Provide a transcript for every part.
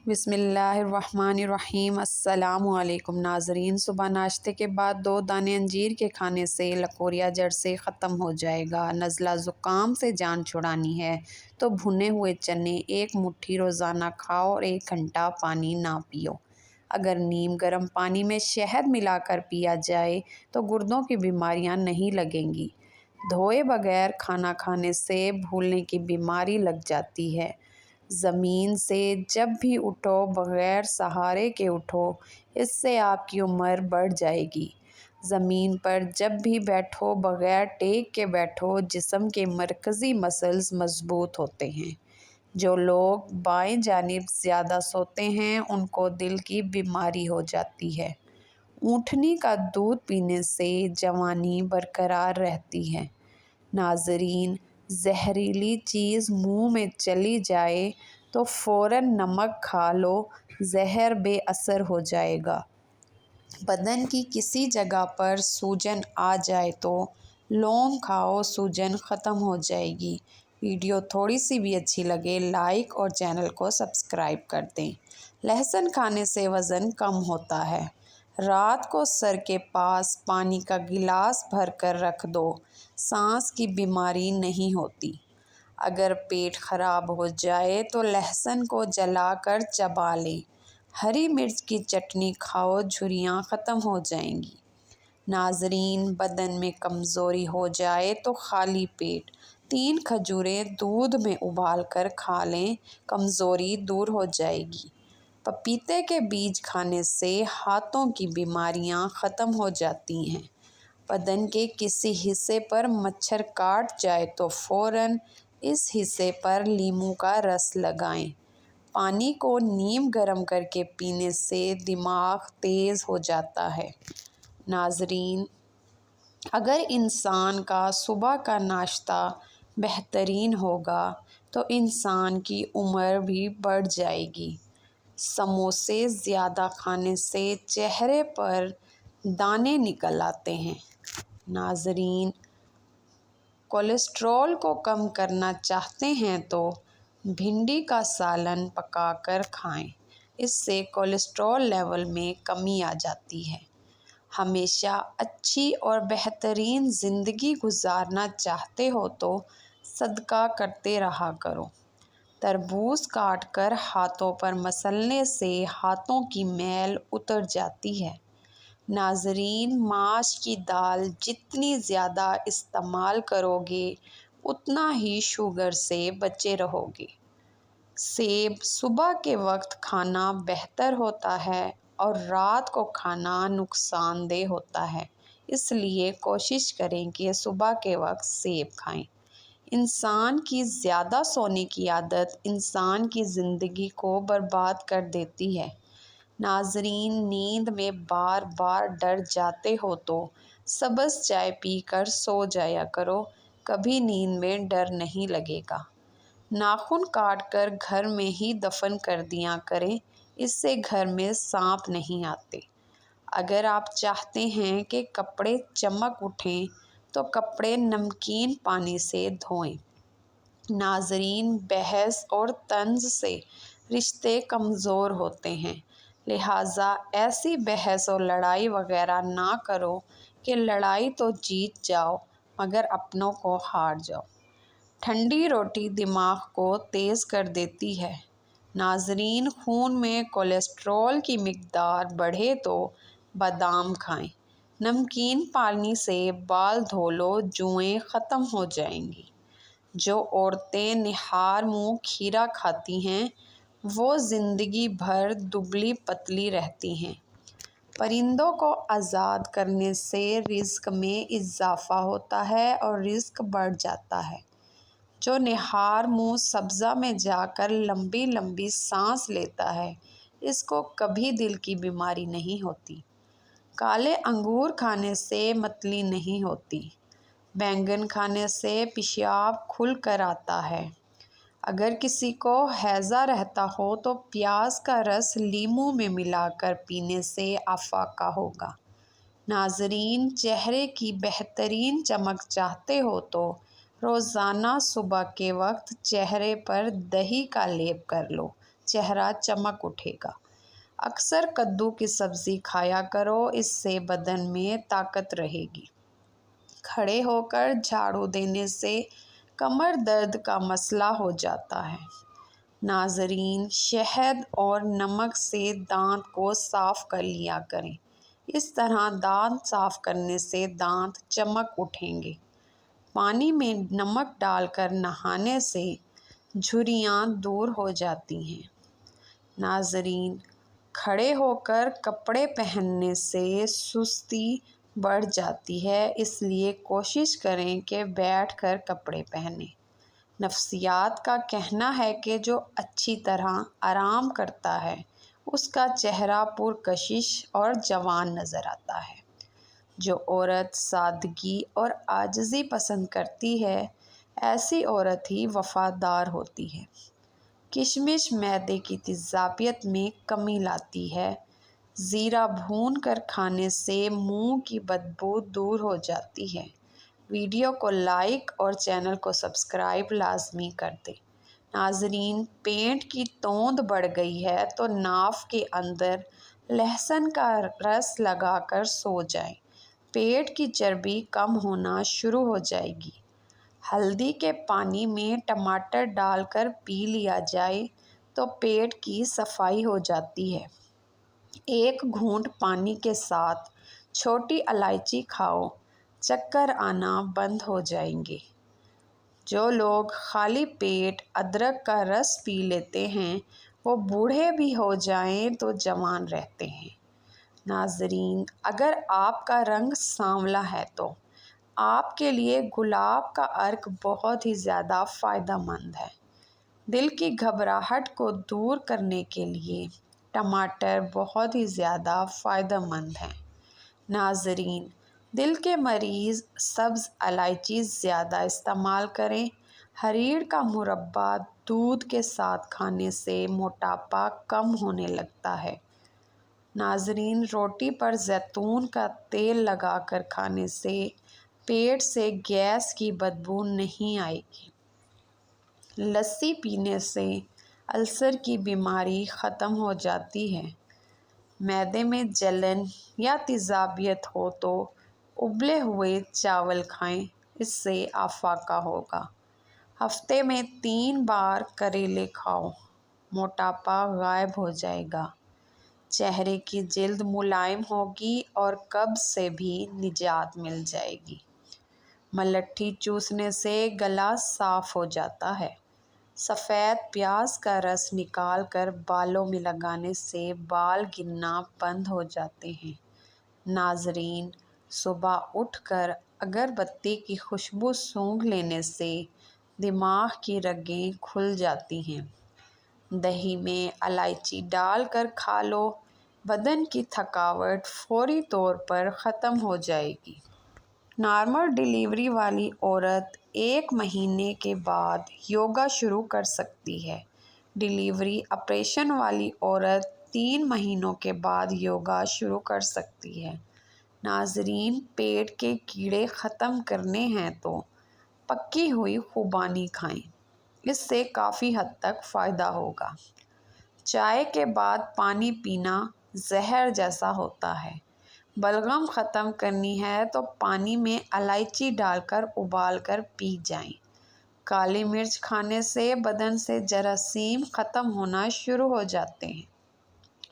بسم اللہ الرحمن الرحیم۔ السلام علیکم ناظرین۔ صبح ناشتے کے بعد 2 دانے انجیر کے کھانے سے لکوریا جڑ سے ختم ہو جائے گا۔ نزلہ زکام سے جان چھڑانی ہے تو بھنے ہوئے چنے 1 مٹھی روزانہ کھاؤ اور 1 گھنٹہ پانی نہ پیو۔ اگر نیم گرم پانی میں شہد ملا کر پیا جائے تو گردوں کی بیماریاں نہیں لگیں گی۔ دھوئے بغیر کھانا کھانے سے بھولنے کی بیماری لگ جاتی ہے۔ زمین سے جب بھی اٹھو بغیر سہارے کے اٹھو، اس سے آپ کی عمر بڑھ جائے گی۔ زمین پر جب بھی بیٹھو بغیر ٹیک کے بیٹھو، جسم کے مرکزی مسلز مضبوط ہوتے ہیں۔ جو لوگ بائیں جانب زیادہ سوتے ہیں ان کو دل کی بیماری ہو جاتی ہے۔ اونٹنی کا دودھ پینے سے جوانی برقرار رہتی ہے۔ ناظرین، زہریلی چیز منہ میں چلی جائے تو فوراً نمک کھا لو، زہر بے اثر ہو جائے گا۔ بدن کی کسی جگہ پر سوجن آ جائے تو لونگ کھاؤ، سوجن ختم ہو جائے گی۔ ویڈیو تھوڑی سی بھی اچھی لگے لائک اور چینل کو سبسکرائب کر دیں۔ لہسن کھانے سے وزن کم ہوتا ہے۔ رات کو سر کے پاس پانی کا گلاس بھر کر رکھ دو، سانس کی بیماری نہیں ہوتی۔ اگر پیٹ خراب ہو جائے تو لہسن کو جلا کر چبا لیں۔ ہری مرچ کی چٹنی کھاؤ، جھریاں ختم ہو جائیں گی۔ ناظرین، بدن میں کمزوری ہو جائے تو خالی پیٹ 3 کھجوریں دودھ میں ابال کر کھا لیں، کمزوری دور ہو جائے گی۔ پپیتے کے بیج کھانے سے ہاتھوں کی بیماریاں ختم ہو جاتی ہیں۔ بدن کے کسی حصے پر مچھر کاٹ جائے تو فوراً اس حصے پر لیموں کا رس لگائیں۔ پانی کو نیم گرم کر کے پینے سے دماغ تیز ہو جاتا ہے۔ ناظرین، اگر انسان کا صبح کا ناشتہ بہترین ہوگا تو انسان کی عمر بھی بڑھ جائے گی۔ سموسے زیادہ کھانے سے چہرے پر دانے نکل آتے ہیں۔ ناظرین، کولیسٹرول کو کم کرنا چاہتے ہیں تو بھنڈی کا سالن پکا کر کھائیں، اس سے کولیسٹرول لیول میں کمی آ جاتی ہے۔ ہمیشہ اچھی اور بہترین زندگی گزارنا چاہتے ہو تو صدقہ کرتے رہا کرو۔ تربوز کاٹ کر ہاتھوں پر مسلنے سے ہاتھوں کی میل اتر جاتی ہے۔ ناظرین، ماش کی دال جتنی زیادہ استعمال کرو گے اتنا ہی شوگر سے بچے رہو گے۔ سیب صبح کے وقت کھانا بہتر ہوتا ہے اور رات کو کھانا نقصان دہ ہوتا ہے، اس لیے کوشش کریں کہ صبح کے وقت سیب کھائیں۔ انسان کی زیادہ سونے کی عادت انسان کی زندگی کو برباد کر دیتی ہے۔ ناظرین، نیند میں بار بار ڈر جاتے ہو تو سبز چائے پی کر سو جایا کرو، کبھی نیند میں ڈر نہیں لگے گا۔ ناخن کاٹ کر گھر میں ہی دفن کر دیا کریں، اس سے گھر میں سانپ نہیں آتے۔ اگر آپ چاہتے ہیں کہ کپڑے چمک اٹھیں تو کپڑے نمکین پانی سے دھوئیں۔ ناظرین، بحث اور طنز سے رشتے کمزور ہوتے ہیں، لہٰذا ایسی بحث اور لڑائی وغیرہ نہ کرو کہ لڑائی تو جیت جاؤ مگر اپنوں کو ہار جاؤ۔ ٹھنڈی روٹی دماغ کو تیز کر دیتی ہے۔ ناظرین، خون میں کولیسٹرول کی مقدار بڑھے تو بادام کھائیں۔ نمکین پانی سے بال دھو لو، جوئیں ختم ہو جائیں گی۔ جو عورتیں نہار منہ کھیرا کھاتی ہیں وہ زندگی بھر دبلی پتلی رہتی ہیں۔ پرندوں کو آزاد کرنے سے رزق میں اضافہ ہوتا ہے اور رزق بڑھ جاتا ہے۔ جو نہار منہ سبزہ میں جا کر لمبی لمبی سانس لیتا ہے اس کو کبھی دل کی بیماری نہیں ہوتی۔ کالے انگور کھانے سے متلی نہیں ہوتی۔ بینگن کھانے سے پیشاب کھل کر آتا ہے۔ اگر کسی کو ہیضہ رہتا ہو تو پیاز کا رس لیموں میں ملا کر پینے سے افاقہ ہوگا۔ ناظرین، چہرے کی بہترین چمک چاہتے ہو تو روزانہ صبح کے وقت چہرے پر دہی کا لیپ کر لو، چہرہ چمک اٹھے گا۔ اکثر کدو کی سبزی کھایا کرو، اس سے بدن میں طاقت رہے گی۔ کھڑے ہو کر جھاڑو دینے سے کمر درد کا مسئلہ ہو جاتا ہے۔ ناظرین، شہد اور نمک سے دانت کو صاف کر لیا کریں۔ اس طرح دانت صاف کرنے سے دانت چمک اٹھیں گے۔ پانی میں نمک ڈال کر نہانے سے جھریاں دور ہو جاتی ہیں۔ ناظرین، کھڑے ہو کر کپڑے پہننے سے سستی بڑھ جاتی ہے، اس لیے کوشش کریں کہ بیٹھ کر کپڑے پہنیں۔ نفسیات کا کہنا ہے کہ جو اچھی طرح آرام کرتا ہے اس کا چہرہ پرکشش اور جوان نظر آتا ہے۔ جو عورت سادگی اور عاجزی پسند کرتی ہے، ایسی عورت ہی وفادار ہوتی ہے۔ کشمش معدے کی تیزابیت میں کمی لاتی ہے۔ زیرہ بھون کر کھانے سے منہ کی بدبو دور ہو جاتی ہے۔ ویڈیو کو لائک اور چینل کو سبسکرائب لازمی کر دیں۔ ناظرین، پیٹ کی توند بڑھ گئی ہے تو ناف کے اندر لہسن کا رس لگا کر سو جائیں، پیٹ کی چربی کم ہونا شروع ہو جائے گی۔ ہلدی کے پانی میں ٹماٹر ڈال کر پی لیا جائے تو پیٹ کی صفائی ہو جاتی ہے۔ ایک گھونٹ پانی کے ساتھ چھوٹی الائچی کھاؤ، چکر آنا بند ہو جائیں گے۔ جو لوگ خالی پیٹ ادرک کا رس پی لیتے ہیں وہ بوڑھے بھی ہو جائیں تو جوان رہتے ہیں۔ ناظرین، اگر آپ کا رنگ سانولا ہے تو آپ کے لیے گلاب کا عرق بہت ہی زیادہ فائدہ مند ہے۔ دل کی گھبراہٹ کو دور کرنے کے لیے ٹماٹر بہت ہی زیادہ فائدہ مند ہیں۔ ناظرین، دل کے مریض سبز الائچی زیادہ استعمال کریں۔ ہریڑ کا مربع دودھ کے ساتھ کھانے سے موٹاپا کم ہونے لگتا ہے۔ ناظرین، روٹی پر زیتون کا تیل لگا کر کھانے سے پیٹ سے گیس کی بدبو نہیں آئے گی۔ لسی پینے سے السر کی بیماری ختم ہو جاتی ہے۔ معدے میں جلن یا تیزابیت ہو تو ابلے ہوئے چاول کھائیں، اس سے افاقہ ہوگا۔ ہفتے میں 3 بار کریلے کھاؤ، موٹاپا غائب ہو جائے گا۔ چہرے کی جلد ملائم ہوگی اور قبض سے بھی نجات مل جائے گی۔ ملٹھی چوسنے سے گلا صاف ہو جاتا ہے۔ سفید پیاز کا رس نکال کر بالوں میں لگانے سے بال گرنا بند ہو جاتے ہیں۔ ناظرین، صبح اٹھ کر اگر بتی کی خوشبو سونگھ لینے سے دماغ کی رگیں کھل جاتی ہیں۔ دہی میں الائچی ڈال کر کھا لو، بدن کی تھکاوٹ فوری طور پر ختم ہو جائے گی۔ نارمل ڈیلیوری والی عورت 1 مہینے کے بعد یوگا شروع کر سکتی ہے۔ ڈیلیوری آپریشن والی عورت 3 مہینوں کے بعد یوگا شروع کر سکتی ہے۔ ناظرین، پیٹ کے کیڑے ختم کرنے ہیں تو پکی ہوئی خوبانی کھائیں، اس سے کافی حد تک فائدہ ہوگا۔ چائے کے بعد پانی پینا زہر جیسا ہوتا ہے۔ بلغم ختم کرنی ہے تو پانی میں الائچی ڈال کر ابال کر پی جائیں۔ کالی مرچ کھانے سے بدن سے جراثیم ختم ہونا شروع ہو جاتے ہیں۔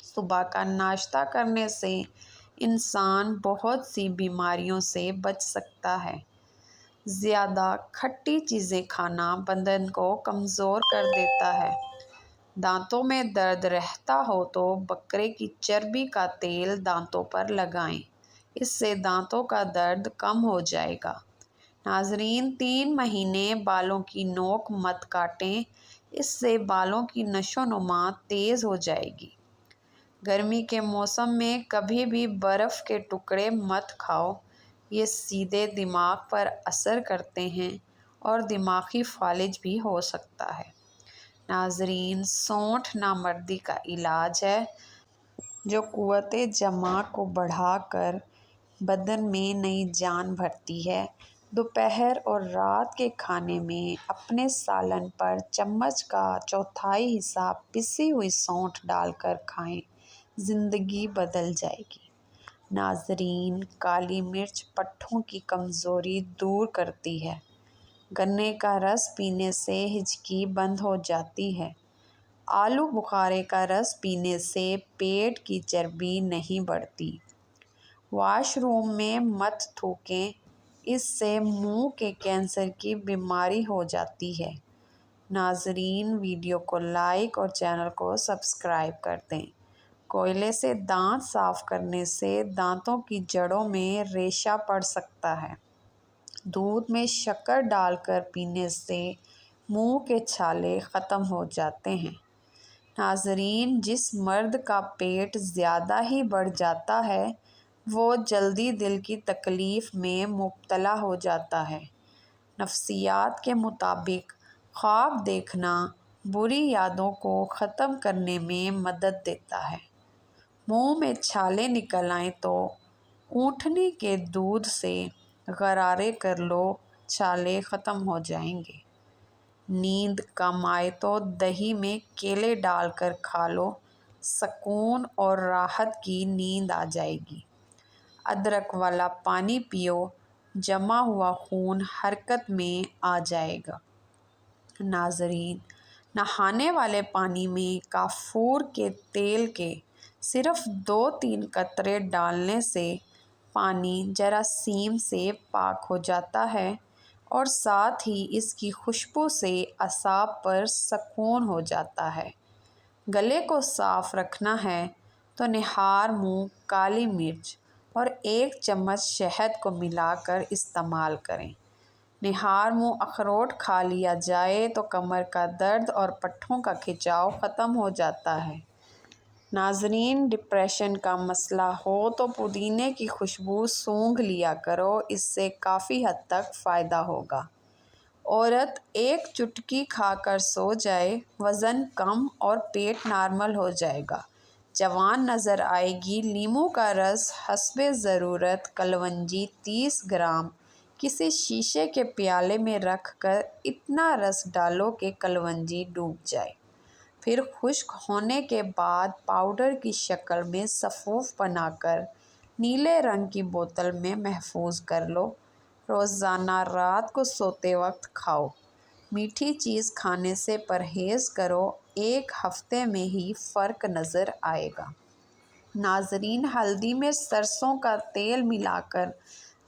صبح کا ناشتہ کرنے سے انسان بہت سی بیماریوں سے بچ سکتا ہے۔ زیادہ کھٹی چیزیں کھانا بدن کو کمزور کر دیتا ہے۔ دانتوں میں درد رہتا ہو تو بکرے کی چربی کا تیل دانتوں پر لگائیں، اس سے دانتوں کا درد کم ہو جائے گا۔ ناظرین، 3 مہینے بالوں کی نوک مت کاٹیں، اس سے بالوں کی نشو و نما تیز ہو جائے گی۔ گرمی کے موسم میں کبھی بھی برف کے ٹکڑے مت کھاؤ، یہ سیدھے دماغ پر اثر کرتے ہیں اور دماغی فالج بھی ہو سکتا ہے۔ ناظرین، سونٹھ نامردی کا علاج ہے جو قوت جمع کو بڑھا کر بدن میں نئی جان بھرتی ہے۔ دوپہر اور رات کے کھانے میں اپنے سالن پر چمچ کا چوتھائی حصہ پسی ہوئی سونٹھ ڈال کر کھائیں، زندگی بدل جائے گی۔ ناظرین، کالی مرچ پٹھوں کی کمزوری دور کرتی ہے۔ گنے کا رس پینے سے ہچکی بند ہو جاتی ہے۔ آلو بخارے کا رس پینے سے پیٹ کی چربی نہیں بڑھتی۔ واش روم میں مت تھوکیں، اس سے منہ کے کینسر کی بیماری ہو جاتی ہے۔ ناظرین، ویڈیو کو لائک اور چینل کو سبسکرائب کر دیں۔ کوئلے سے دانت صاف کرنے سے دانتوں کی جڑوں میں ریشہ پڑ سکتا ہے۔ دودھ میں شکر ڈال کر پینے سے منہ کے چھالے ختم ہو جاتے ہیں۔ ناظرین، جس مرد کا پیٹ زیادہ ہی بڑھ جاتا ہے وہ جلدی دل کی تکلیف میں مبتلا ہو جاتا ہے۔ نفسیات کے مطابق خواب دیکھنا بری یادوں کو ختم کرنے میں مدد دیتا ہے۔ منہ میں چھالے نکل آئیں تو اونٹنی کے دودھ سے غرارے کر لو، چھالے ختم ہو جائیں گے۔ نیند کم آئے تو دہی میں کیلے ڈال کر کھا لو، سکون اور راحت کی نیند آ جائے گی۔ ادرک والا پانی پیو، جمع ہوا خون حرکت میں آ جائے گا۔ ناظرین، نہانے والے پانی میں کافور کے تیل کے صرف 2-3 قطرے ڈالنے سے پانی جراثیم سے پاک ہو جاتا ہے اور ساتھ ہی اس کی خوشبو سے اعصاب پر سکون ہو جاتا ہے۔ گلے کو صاف رکھنا ہے تو نہار منہ کالی مرچ اور 1 چمچ شہد کو ملا کر استعمال کریں۔ نہار منہ اخروٹ کھا لیا جائے تو کمر کا درد اور پٹھوں کا کھچاؤ ختم ہو جاتا ہے۔ ناظرین، ڈپریشن کا مسئلہ ہو تو پودینے کی خوشبو سونگھ لیا کرو، اس سے کافی حد تک فائدہ ہوگا۔ عورت 1 چٹکی کھا کر سو جائے، وزن کم اور پیٹ نارمل ہو جائے گا، جوان نظر آئے گی۔ لیموں کا رس حسب ضرورت کلونجی 30 گرام کسی شیشے کے پیالے میں رکھ کر اتنا رس ڈالو کہ کلونجی ڈوب جائے، پھر خشک ہونے کے بعد پاؤڈر کی شکل میں صفوف بنا کر نیلے رنگ کی بوتل میں محفوظ کر لو۔ روزانہ رات کو سوتے وقت کھاؤ۔ میٹھی چیز کھانے سے پرہیز کرو، 1 ہفتے میں ہی فرق نظر آئے گا۔ ناظرین، ہلدی میں سرسوں کا تیل ملا کر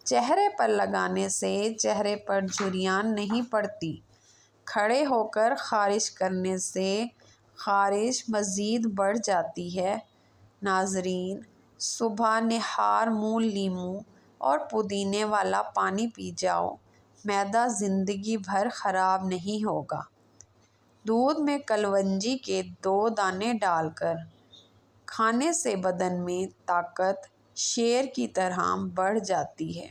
چہرے پر لگانے سے چہرے پر جھریاں نہیں پڑتی۔ کھڑے ہو کر خارش کرنے سے خارش مزید بڑھ جاتی ہے۔ ناظرین، صبح نہار منہ لیموں اور پودینے والا پانی پی جاؤ، معدہ زندگی بھر خراب نہیں ہوگا۔ دودھ میں کلونجی کے 2 دانے ڈال کر کھانے سے بدن میں طاقت شیر کی طرح بڑھ جاتی ہے۔